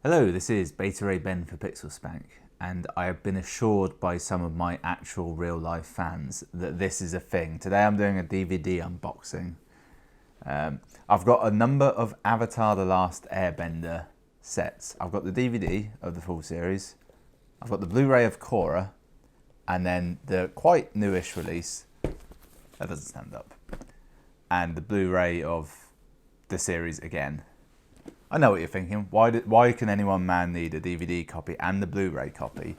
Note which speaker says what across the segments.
Speaker 1: Hello, this is Beta Ray Ben for Pixel Spank, and I have been assured by some of my actual real life fans that this is a thing. Today I'm doing a DVD unboxing. I've got a number of Avatar The Last Airbender sets. I've got the DVD of the full series, I've got the Blu-ray of Korra, and then the quite newish release, that doesn't stand up, and the Blu-ray of the series again. I know what you're thinking. Why can any one man need a DVD copy and the Blu-ray copy?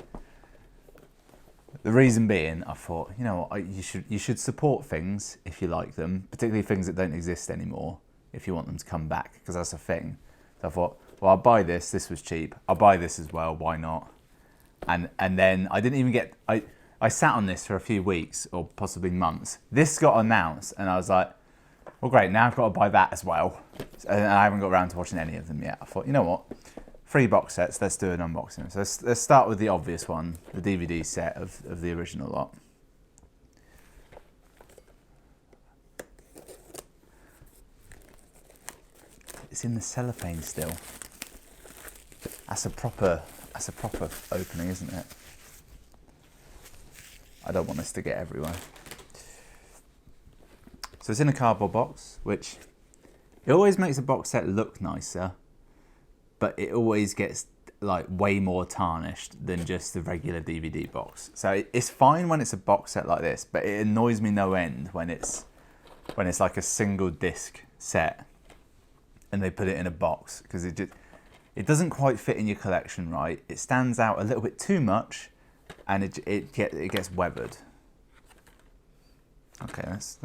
Speaker 1: The reason being, I thought, you know what, you should support things if you like them, particularly things that don't exist anymore, if you want them to come back, because that's a thing. So I thought, well, I'll buy this. This was cheap. I'll buy this as well. Why not? And then I didn't even get. I sat on this for a few weeks or possibly months. This got announced, and I was like, well, great, now I've got to buy that as well. And I haven't got around to watching any of them yet. I thought, you know what? 3 box sets, let's do an unboxing. So let's start with the obvious one, the DVD set of the original lot. It's in the cellophane still. That's a proper opening, isn't it? I don't want this to get everywhere. So it's in a cardboard box, which it always makes a box set look nicer, but it always gets like way more tarnished than just the regular DVD box. So it's fine when it's a box set like this, but it annoys me no end when it's like a single disc set and they put it in a box, because it doesn't quite fit in your collection right. It stands out a little bit too much, and it gets weathered. Okay, that's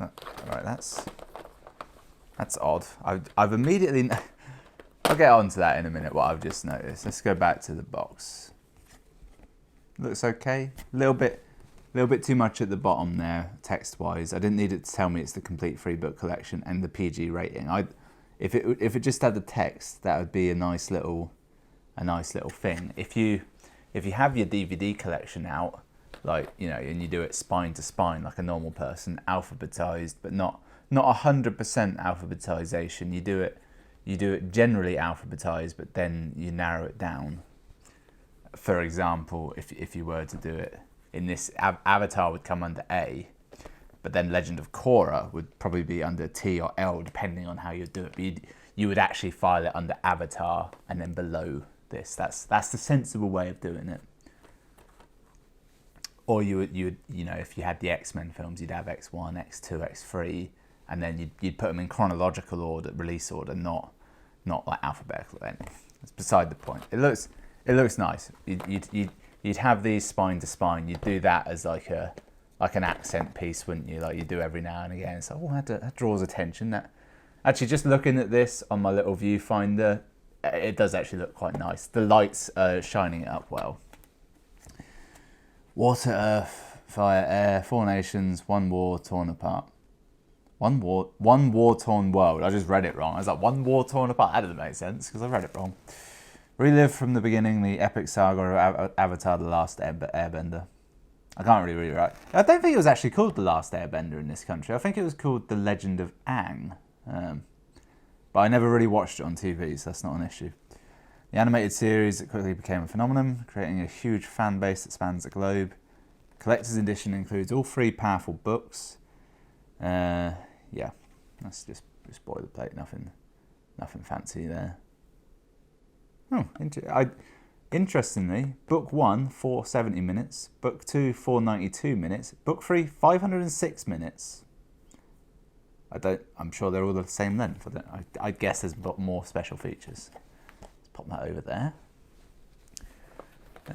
Speaker 1: odd. I've immediately. I'll get on to that in a minute. What I've just noticed. Let's go back to the box. Looks okay. A little bit too much at the bottom there, text-wise. I didn't need it to tell me it's the complete 3-book collection and the PG rating. If it just had the text, that would be a nice little thing. If you have your DVD collection out, like, you know, and you do it spine to spine like a normal person, alphabetized, but not 100% alphabetization. You do it generally alphabetized, but then you narrow it down. For example, if you were to do it in this, Avatar would come under A, but then Legend of Korra would probably be under T or L, depending on how you do it. But you would actually file it under Avatar and then below this. That's the sensible way of doing it. Or you would, you know, if you had the X-Men films, you'd have X1, X2, X3, and then you'd put them in chronological order, release order, not like alphabetical. Then it's beside the point. It looks nice. You'd have these spine to spine. You'd do that as like an accent piece, wouldn't you? Like you do every now and again. So that draws attention. That actually, just looking at this on my little viewfinder, it does actually look quite nice. The lights are shining it up well. Water, earth, fire, air, 4 nations, 1 war torn apart. One war-torn world. I just read it wrong. I was like, 1 war torn apart. That doesn't make sense because I read it wrong. Relive from the beginning the epic saga of Avatar The Last Airbender. I can't really read it right. I don't think it was actually called The Last Airbender in this country. I think it was called The Legend of Aang. But I never really watched it on TV, so that's not an issue. The animated series quickly became a phenomenon, creating a huge fan base that spans the globe. Collector's edition includes all 3 powerful books. Yeah, that's just boilerplate, nothing fancy there. Oh, interestingly, book 1, 470 minutes, book 2, 492 minutes, book 3, 506 minutes. I'm sure they're all the same length. I guess there's more special features. Let's pop that over there.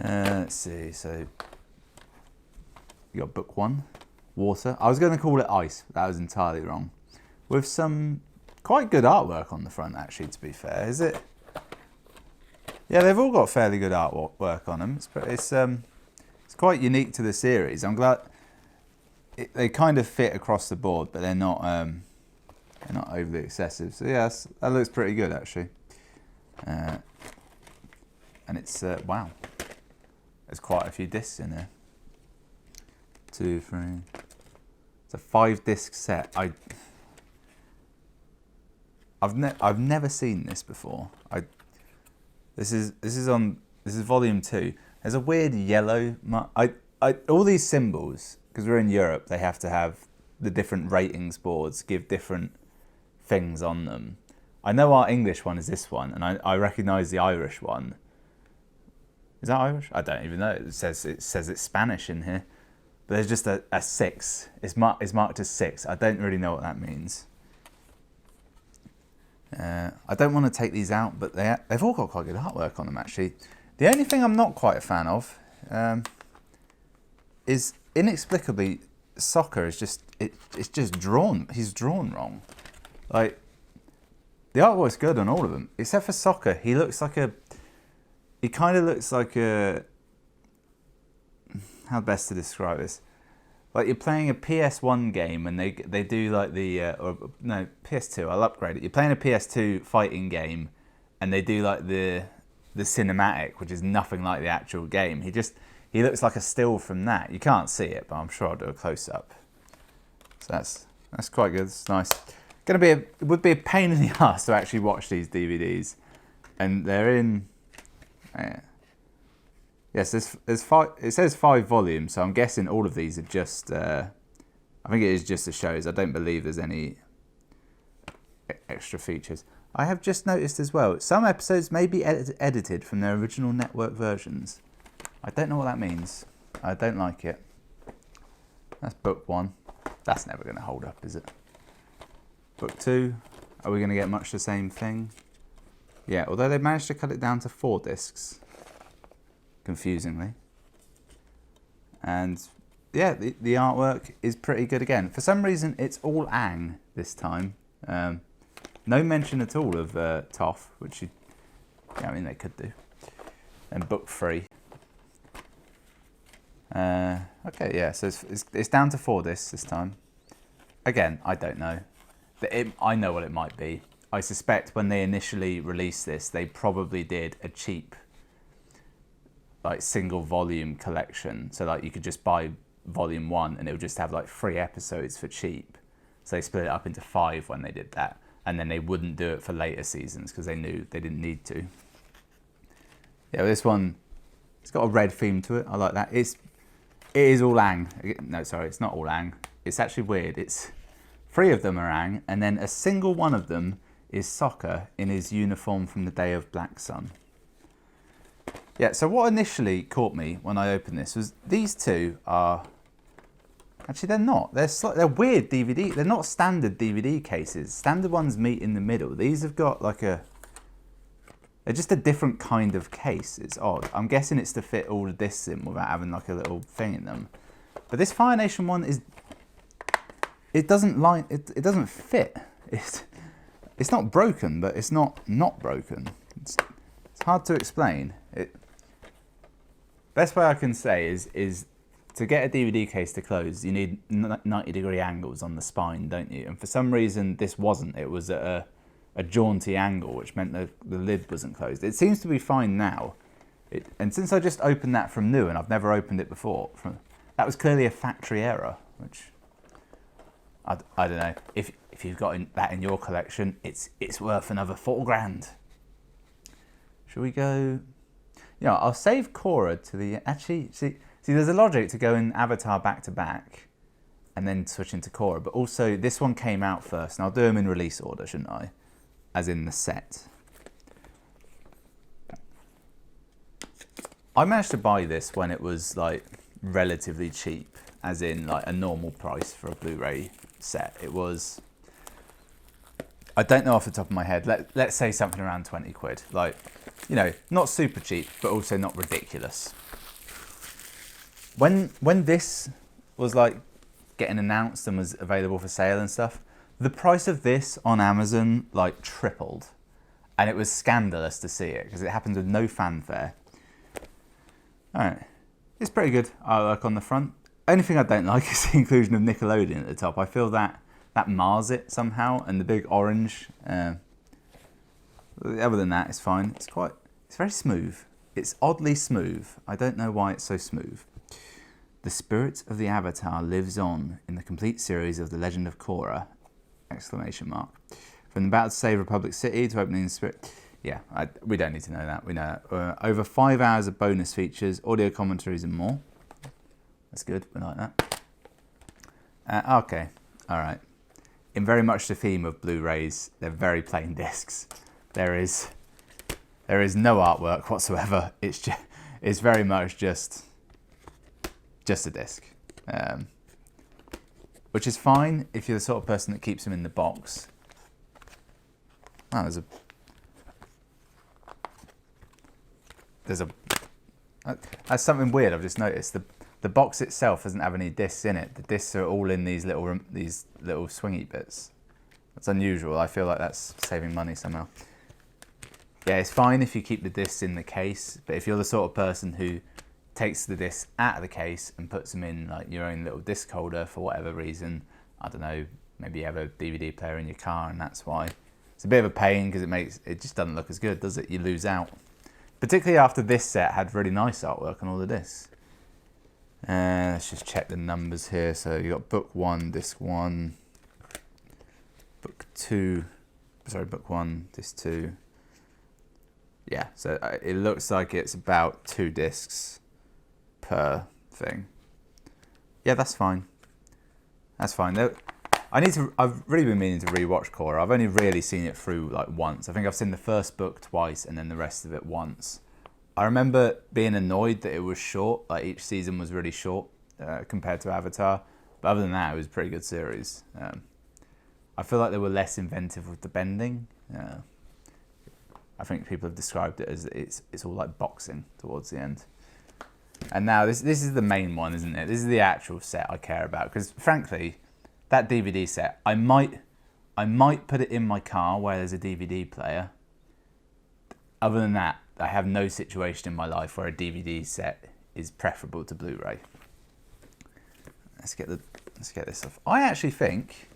Speaker 1: Let's see, so you got book 1. Water. I was going to call it ice, but that was entirely wrong. With some quite good artwork on the front, actually, to be fair. Is it? Yeah, they've all got fairly good artwork on them. It's quite unique to the series. I'm glad they kind of fit across the board, but they're not overly excessive. So yes, that looks pretty good actually. And it's wow, there's quite a few discs in there. 2, 3. It's a 5-disc set. I've never seen this before. This is volume 2. There's a weird yellow. All these symbols, because we're in Europe, they have to have the different ratings boards give different things on them. I know our English one is this one, and I recognise the Irish one. Is that Irish? I don't even know. It says it's Spanish in here, but there's just a 6. It's marked as 6. I don't really know what that means. I don't want to take these out, but they've all got quite good artwork on them actually. The only thing I'm not quite a fan of is inexplicably Soccer is just it's just drawn. He's drawn wrong. Like the artwork's good on all of them except for Soccer. He kind of looks like a, how best to describe this? Like you're playing a PS1 game and they do like the or no PS2. I'll upgrade it. You're playing a PS2 fighting game and they do like the cinematic, which is nothing like the actual game. He looks like a still from that. You can't see it, but I'm sure I'll do a close up. So that's quite good. It's nice. It would be a pain in the ass to actually watch these DVDs, and they're in. Yes, there's 5. It says 5 volumes, so I'm guessing all of these are just. I think it is just the shows. I don't believe there's any extra features. I have just noticed as well, some episodes may be edited from their original network versions. I don't know what that means. I don't like it. That's book 1. That's never going to hold up, is it? Book 2. Are we going to get much the same thing? Yeah, although they managed to cut it down to 4 discs. Confusingly. And yeah, the artwork is pretty good again. For some reason, it's all Aang this time. No mention at all of Toph, which I mean, they could do. And book 3. Okay, yeah, so it's down to 4 discs this time. Again, I don't know. I know what it might be. I suspect when they initially released this, they probably did a cheap, like single volume collection. So like you could just buy volume 1 and it would just have like 3 episodes for cheap. So they split it up into 5 when they did that. And then they wouldn't do it for later seasons because they knew they didn't need to. Yeah, well, this one, it's got a red theme to it. I like that. It is all Aang. No, sorry, it's not all Aang. It's actually weird. It's 3 of them are Aang, and then a single one of them is Sokka in his uniform from the Day of Black Sun. Yeah, so what initially caught me when I opened this was these 2 are... Actually, they're not. They're weird DVD. They're not standard DVD cases. Standard ones meet in the middle. These have got like they're just a different kind of case. It's odd. I'm guessing it's to fit all the discs in without having like a little thing in them. But this Fire Nation one it doesn't fit. It's not broken, but it's not broken. It's hard to explain. Best way I can say is to get a DVD case to close, you need 90-degree angles on the spine, don't you? And for some reason, this wasn't. It was at a jaunty angle, which meant the lid wasn't closed. It seems to be fine now. And since I just opened that from new, and I've never opened it before, that was clearly a factory error, which I don't know. If you've got that in your collection, it's worth another $4,000. Should we go? Yeah, I'll save Korra to the... Actually, see, there's a logic to go in Avatar back to back and then switch into Korra, but also this one came out first, and I'll do them in release order, shouldn't I? As in the set. I managed to buy this when it was like relatively cheap, as in like a normal price for a Blu-ray set. It was... I don't know off the top of my head. Let's say something around 20 quid. Like, you know, not super cheap, but also not ridiculous. When this was like getting announced and was available for sale and stuff, the price of this on Amazon like tripled, and it was scandalous to see it because it happened with no fanfare. All right, it's pretty good artwork on the front. Only thing I don't like is the inclusion of Nickelodeon at the top. I feel that mars it somehow, and the big orange. Other than that, it's fine. It's very smooth. It's oddly smooth. I don't know why it's so smooth. The spirit of the Avatar lives on in the complete series of The Legend of Korra! ! From the battle to save Republic City to opening the spirit. Yeah, we don't need to know that. We know that. Over 5 hours of bonus features, audio commentaries and more. That's good. We like that. Okay. All right. In very much the theme of Blu-rays, they're very plain discs. There is no artwork whatsoever. It's very much just a disc, which is fine if you're the sort of person that keeps them in the box. Oh, that's something weird I've just noticed. The box itself doesn't have any discs in it. The discs are all in these little swingy bits. That's unusual. I feel like that's saving money somehow. Yeah, it's fine if you keep the discs in the case, but if you're the sort of person who takes the discs out of the case and puts them in like your own little disc holder for whatever reason, I don't know, maybe you have a DVD player in your car and that's why. It's a bit of a pain because it just doesn't look as good, does it? You lose out. Particularly after this set had really nice artwork on all the discs. Let's just check the numbers here. So you got book 1, disc 1, book 2, sorry, book 1, disc 2. Yeah, so it looks like it's about 2 discs per thing. Yeah, that's fine. That's fine. I've really been meaning to rewatch Korra. I've only really seen it through like once. I think I've seen the first book twice and then the rest of it once. I remember being annoyed that it was short, like each season was really short compared to Avatar. But other than that, it was a pretty good series. I feel like they were less inventive with the bending. I think people have described it as it's all like boxing towards the end. And now this is the main one, isn't it? This is the actual set I care about because frankly, that DVD set, I might put it in my car where there's a DVD player. Other than that, I have no situation in my life where a DVD set is preferable to Blu-ray. Let's get this off. I actually think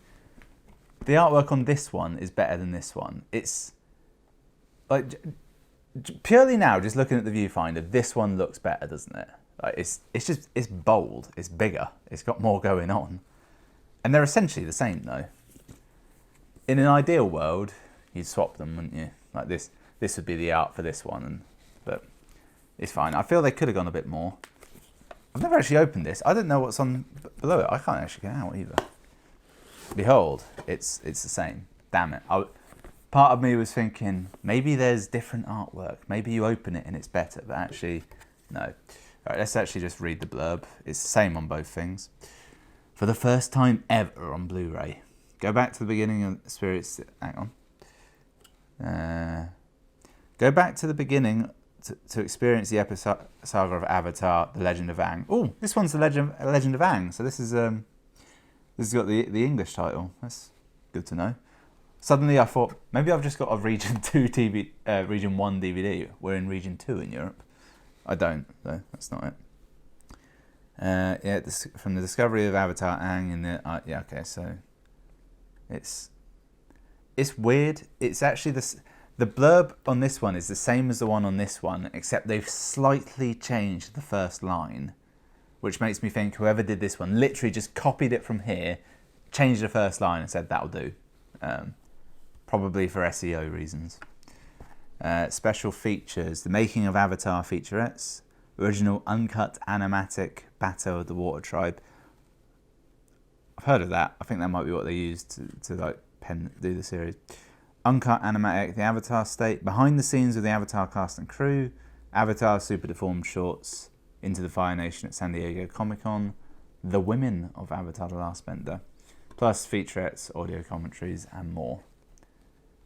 Speaker 1: the artwork on this one is better than this one. It's like purely now, just looking at the viewfinder, this one looks better, doesn't it? Like it's bold, it's bigger, it's got more going on, and they're essentially the same though. In an ideal world, you'd swap them, wouldn't you? Like this would be the art for this one, but it's fine. I feel they could have gone a bit more. I've never actually opened this. I don't know what's on below it. I can't actually get out either. Behold, it's the same. Damn it. Part of me was thinking, maybe there's different artwork. Maybe you open it and it's better, but actually, no. All right, let's actually just read the blurb. It's the same on both things. For the first time ever on Blu-ray. Go back to the beginning of Spirits... Hang on. Go back to the beginning to experience the epic saga of Avatar, The Legend of Aang. Oh, this one's The Legend of Aang. So this has got the English title. That's good to know. Suddenly I thought, maybe I've just got a Region 1 DVD. We're in Region 2 in Europe. I don't, though. That's not it. Yeah, from the discovery of Avatar Aang in the... yeah, okay, so... It's weird. It's actually... The blurb on this one is the same as the one on this one, except they've slightly changed the first line, which makes me think whoever did this one literally just copied it from here, changed the first line and said, that'll do. Probably for SEO reasons. Special features, the making of Avatar featurettes, original uncut animatic Battle of the Water Tribe. I've heard of that. I think that might be what they used to like do the series. Uncut animatic, the Avatar state, behind the scenes with the Avatar cast and crew, Avatar super deformed shorts, Into the Fire Nation at San Diego Comic-Con, the women of Avatar The Last Bender, plus featurettes, audio commentaries and more.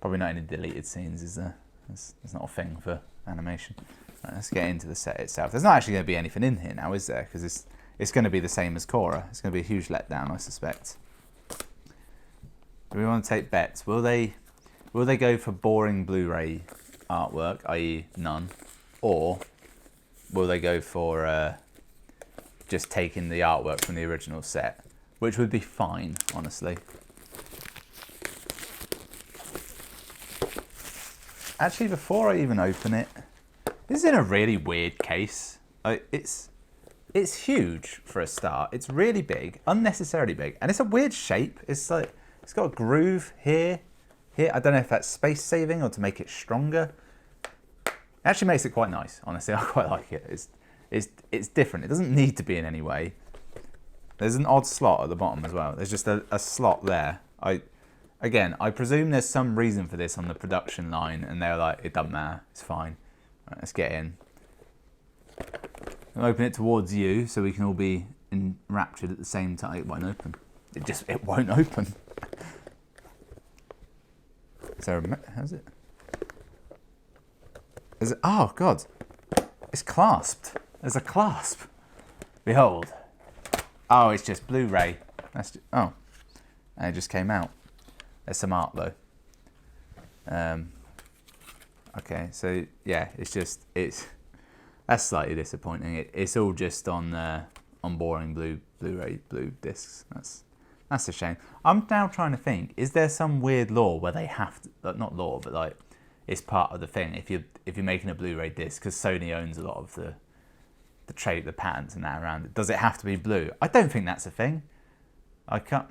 Speaker 1: Probably not any deleted scenes, is there? There's not a thing for animation. Right, let's get into the set itself. There's not actually going to be anything in here now, is there? Because it's going to be the same as Korra. It's going to be a huge letdown, I suspect. Do we want to take bets? Will they go for boring Blu-ray artwork, i.e. none? Or will they go for just taking the artwork from the original set? Which would be fine, honestly. Actually, before I even open it, this is in a really weird case. It's huge for a start. It's really big, unnecessarily big, and it's a weird shape. It's like it's got a groove here. I don't know if that's space saving or to make it stronger. It actually makes it quite nice, honestly. I quite like it. It's different. It doesn't need to be in any way. There's an odd slot at the bottom as well. There's just a slot there. I presume there's some reason for this on the production line, and they're like, it doesn't matter, it's fine. Right, let's get in. I'll open it towards you so we can all be enraptured at the same time. It won't open. It won't open. How's it? Is it? Oh God, it's clasped. There's a clasp. Behold. Oh, it's just Blu-ray. And it just came out. There's some art though. Okay, so yeah, that's slightly disappointing. It's all just on boring Blu-ray blue discs. That's a shame. I'm now trying to think: is there some weird law where they have to, not law, but like it's part of the thing? If you're making a Blu-ray disc, because Sony owns a lot of the the patents and that around it, does it have to be blue? I don't think that's a thing. I can't.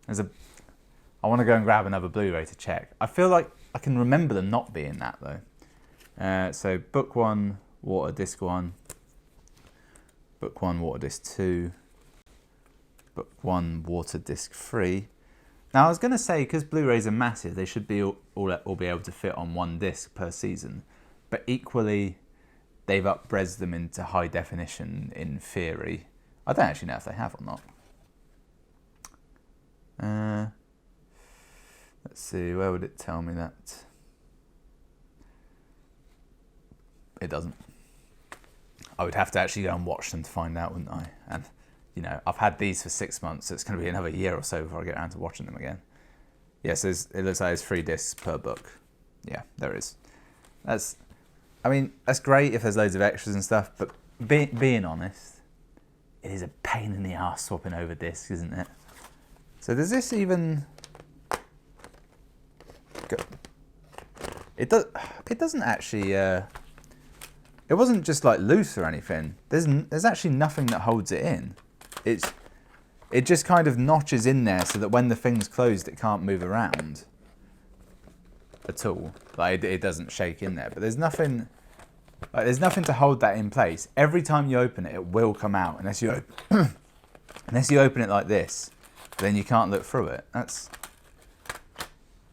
Speaker 1: I want to go and grab another Blu-ray to check. I feel like I can remember them not being that though. So book 1, water disc 1. Book 1, water disc 2. Book 1, water disc 3. Now I was going to say, because Blu-rays are massive, they should be all be able to fit on one disc per season. But equally, they've up-res them into high definition in theory. I don't actually know if they have or not. Let's see, where would it tell me that? It doesn't. I would have to actually go and watch them to find out, wouldn't I? And, I've had these for 6 months, so it's going to be another year or so before I get around to watching them again. Yes, it looks like there's 3 discs per book. Yeah, there is. That's great if there's loads of extras and stuff, but being honest, it is a pain in the arse swapping over discs, isn't it? So does this even... It doesn't actually... It wasn't just like loose or anything. There's actually nothing that holds it in. It just kind of notches in there so that when the thing's closed, it can't move around at all. Like it doesn't shake in there. But there's nothing to hold that in place. Every time you open it, it will come out unless you open it like this. Then you can't look through it.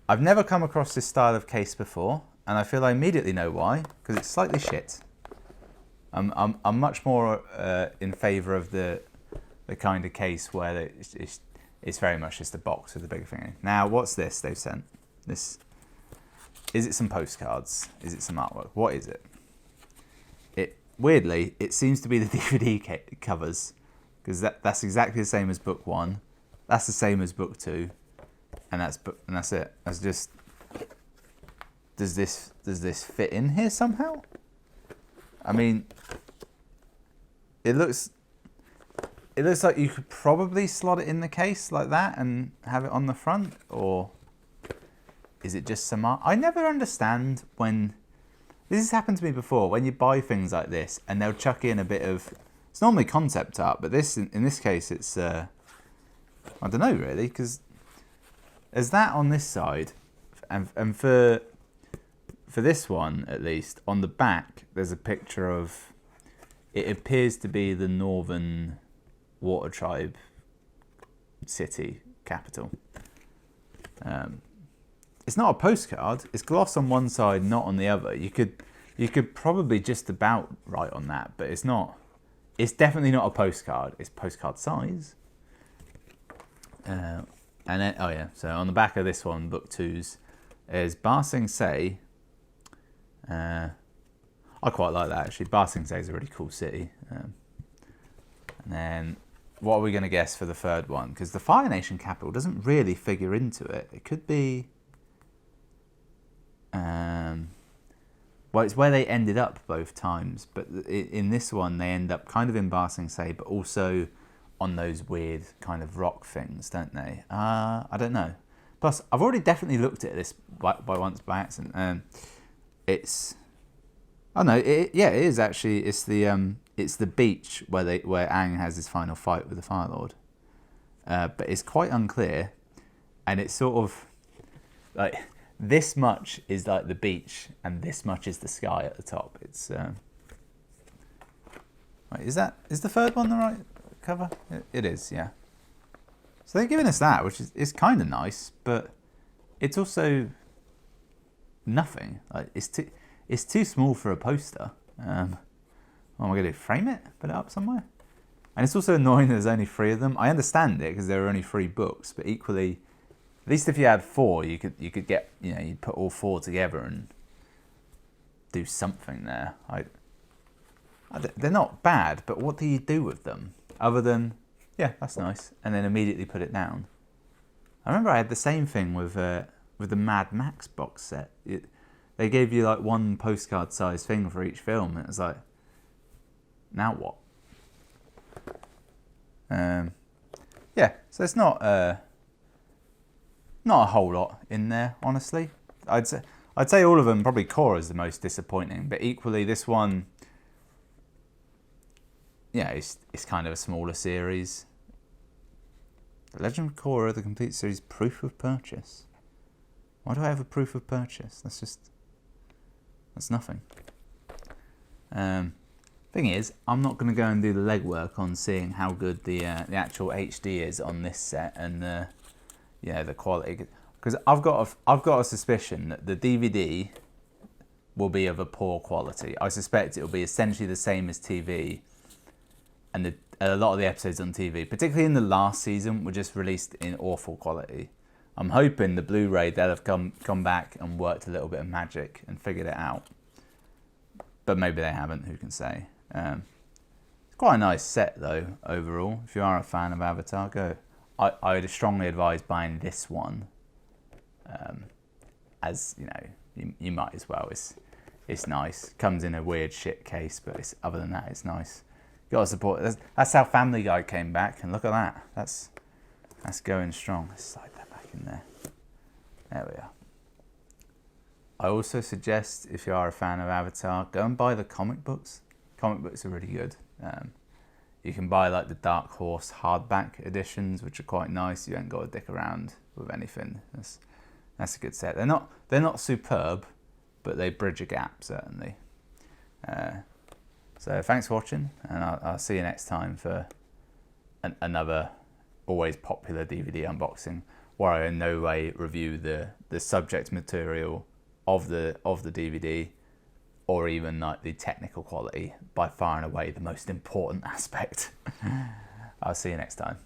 Speaker 1: I've never come across this style of case before, and I feel I immediately know why, because it's slightly shit. I'm much more in favour of the kind of case where it's very much just a box with a bigger thing in. Now, what's this they've sent? Is it some postcards? Is it some artwork? What is it? Weirdly, it seems to be the DVD covers, because that's exactly the same as book 1. That's the same as book 2, and that's it. That's just. Does this fit in here somehow? I mean, it looks like you could probably slot it in the case like that and have it on the front, or is it just some art? I never understand when this has happened to me before. When you buy things like this and they'll chuck in a bit of, it's normally concept art, but in this case it's I don't know really, because there's that on this side, and for this one at least, on the back there's a picture of, it appears to be the Northern Water Tribe city capital. It's not a postcard. It's gloss on one side, not on the other. You could probably just about write on that, but it's not. It's definitely not a postcard. It's postcard size. And then, oh yeah, so on the back of this one, book 2's, is Ba Sing Se. I quite like that actually. Ba Sing Se is a really cool city. And then, what are we going to guess for the third one? Because the Fire Nation capital doesn't really figure into it. It could be. Well, it's where they ended up both times, but in this one they end up kind of in Ba Sing Se, but also on those weird kind of rock things, don't they? I don't know. Plus, I've already definitely looked at this by accident. It's, oh no, it is actually. It's the beach where Aang has his final fight with the Fire Lord, but it's quite unclear, and it's sort of like this much is like the beach, and this much is the sky at the top. It's wait, is the third one the right cover? It is, yeah. So they're giving us that, which is kind of nice, but it's also nothing. Like it's too small for a poster. What am I going to do? Frame it? Put it up somewhere? And it's also annoying that there's only 3 of them. I understand it because there are only 3 books, but equally, at least if you had 4, you could get, you know, you'd put all 4 together and do something there. They're not bad, but what do you do with them other than, yeah, that's nice, and then immediately put it down? I remember I had the same thing with the Mad Max box set. They gave you like 1 postcard size thing for each film, and it was like, now what? Yeah, so it's not a whole lot in there, honestly. I'd say all of them. Probably Korra is the most disappointing, but equally this one, yeah, it's kind of a smaller series. The Legend of Korra, the complete series, proof of purchase. Why do I have a proof of purchase? That's nothing. Thing is, I'm not going to go and do the legwork on seeing how good the actual HD is on this set and the quality, because I've got a suspicion that the DVD will be of a poor quality. I suspect it will be essentially the same as TV, and a lot of the episodes on TV, particularly in the last season, were just released in awful quality. I'm hoping the Blu-ray they'll have come back and worked a little bit of magic and figured it out, but maybe they haven't. Who can say? It's quite a nice set though overall. If you are a fan of Avatar, go. I would strongly advise buying this one. As you know, you might as well. It's nice. Comes in a weird shit case, but other than that, it's nice. You got to support. That's how Family Guy came back, and look at that. That's going strong. Let's slide that back in there. There we are. I also suggest, if you are a fan of Avatar, go and buy the comic books. Comic books are really good. You can buy like the Dark Horse hardback editions, which are quite nice. You ain't got to dick around with anything. That's a good set. They're not superb, but they bridge a gap certainly. So thanks for watching, and I'll see you next time for another always popular DVD unboxing, where I in no way review the subject material of the DVD, or even like the technical quality, by far and away the most important aspect. I'll see you next time.